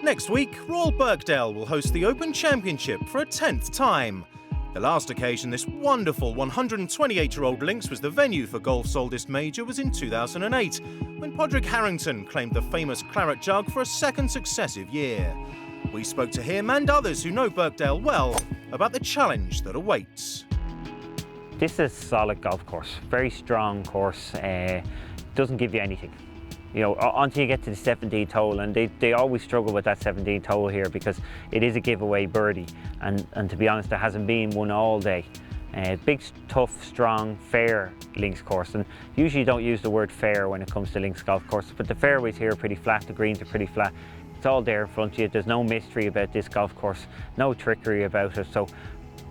Next week, Royal Birkdale will host the Open Championship for a 10th time. The last occasion this wonderful 128-year-old links was the venue for golf's oldest major was in 2008, when Padraig Harrington claimed the famous Claret Jug for a second successive year. We spoke to him and others who know Birkdale well about the challenge that awaits. This is a solid golf course, very strong course, doesn't give you anything. You know, until you get to the 17th hole, and they always struggle with that 17th hole here because it is a giveaway birdie, and to be honest, there hasn't been one all day. Big, tough, strong, fair links course, and usually you don't use the word fair when it comes to links golf course, but the fairways here are pretty flat, the greens are pretty flat. It's all there in front of you. There's no mystery about this golf course, no trickery about it, so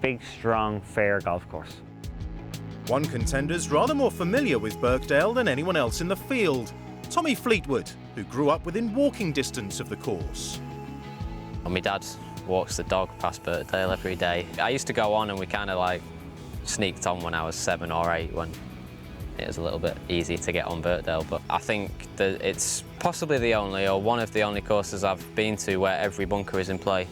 big, strong, fair golf course. One contender's rather more familiar with Birkdale than anyone else in the field. Tommy Fleetwood, who grew up within walking distance of the course. Well, my dad walks the dog past Birkdale every day. I used to go on and we kind of like sneaked on when I was 7 or 8 when it was a little bit easy to get on Birkdale, but I think that it's possibly the only or one of the only courses I've been to where every bunker is in play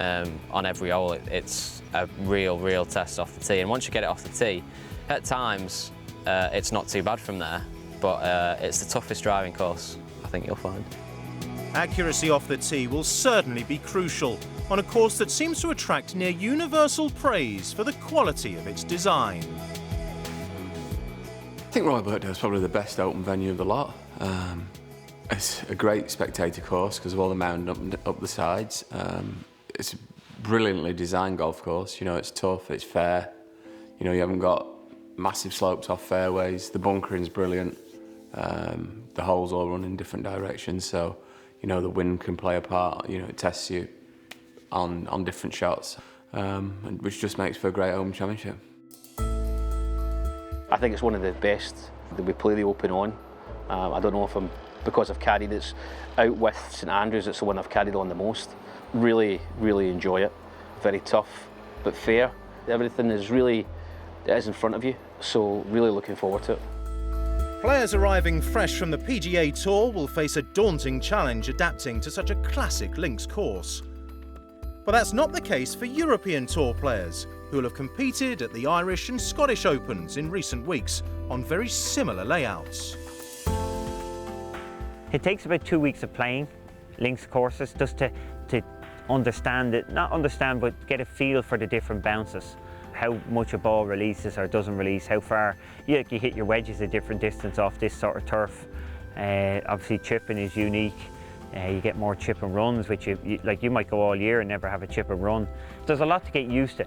on every hole. It's a real test off the tee, and once you get it off the tee, at times it's not too bad from there. But it's the toughest driving course, I think you'll find. Accuracy off the tee will certainly be crucial on a course that seems to attract near universal praise for the quality of its design. I think Royal Birkdale is probably the best open venue of the lot. It's a great spectator course because of all the mountain up the sides. It's a brilliantly designed golf course. You know, it's tough, it's fair. You know, you haven't got massive slopes off fairways. The bunkering's brilliant. The holes all run in different directions, so you know the wind can play a part. You know, it tests you on different shots, which just makes for a great home championship. I think it's one of the best that we play the Open on. I don't know if I'm because I've caddied it's out with St Andrews. It's the one I've caddied on the most. Really enjoy it. Very tough but fair. Everything is really in front of you, so really looking forward to it. Players arriving fresh from the PGA Tour will face a daunting challenge adapting to such a classic links course. But that's not the case for European Tour players, who will have competed at the Irish and Scottish Opens in recent weeks on very similar layouts. It takes about 2 weeks of playing links courses just to understand it, not understand, but get a feel for the different bounces. How much a ball releases or doesn't release, how far you hit your wedges a different distance off this sort of turf. Obviously chipping is unique. You get more chip and runs, which you might go all year and never have a chip and run. There's a lot to get used to.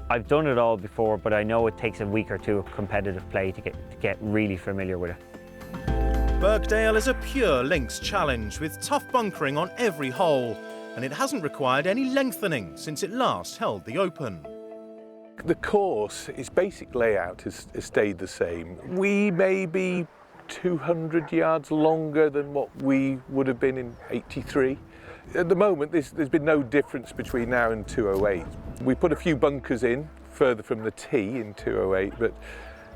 I've done it all before, but I know it takes a week or two of competitive play to get really familiar with it. Birkdale is a pure links challenge with tough bunkering on every hole, and it hasn't required any lengthening since it last held the Open. The course, its basic layout has stayed the same. We may be 200 yards longer than what we would have been in '83. At the moment, there's been no difference between now and 208. We put a few bunkers in further from the tee in 208, but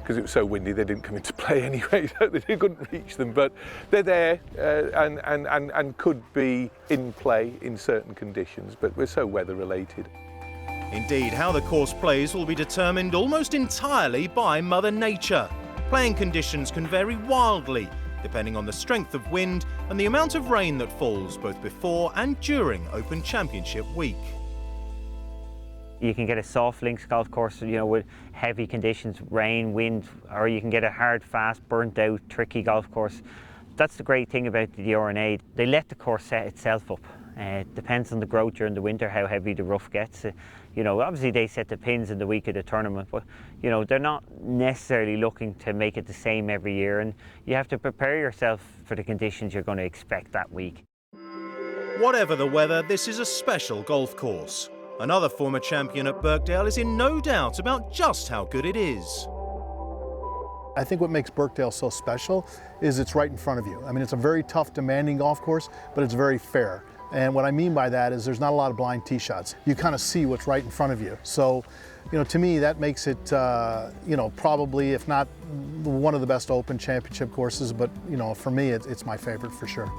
because it was so windy, they didn't come into play anyway, so they couldn't reach them. But they're there and could be in play in certain conditions, but we're so weather related. Indeed, how the course plays will be determined almost entirely by Mother Nature. Playing conditions can vary wildly, depending on the strength of wind and the amount of rain that falls both before and during Open Championship week. You can get a soft links golf course, you know, with heavy conditions, rain, wind, or you can get a hard, fast, burnt out, tricky golf course. That's the great thing about the R&A. They let the course set itself up. It depends on the growth during the winter, how heavy the rough gets. You know, obviously they set the pins in the week of the tournament, but you know, they're not necessarily looking to make it the same every year, and you have to prepare yourself for the conditions you're going to expect that week. Whatever the weather, this is a special golf course. Another former champion at Birkdale is in no doubt about just how good it is. I think what makes Birkdale so special is it's right in front of you. I mean, it's a very tough, demanding golf course, but it's very fair. And what I mean by that is there's not a lot of blind tee shots. You kind of see what's right in front of you. So, you know, to me, that makes it, you know, probably, if not one of the best Open Championship courses, but, you know, for me, it's my favorite for sure.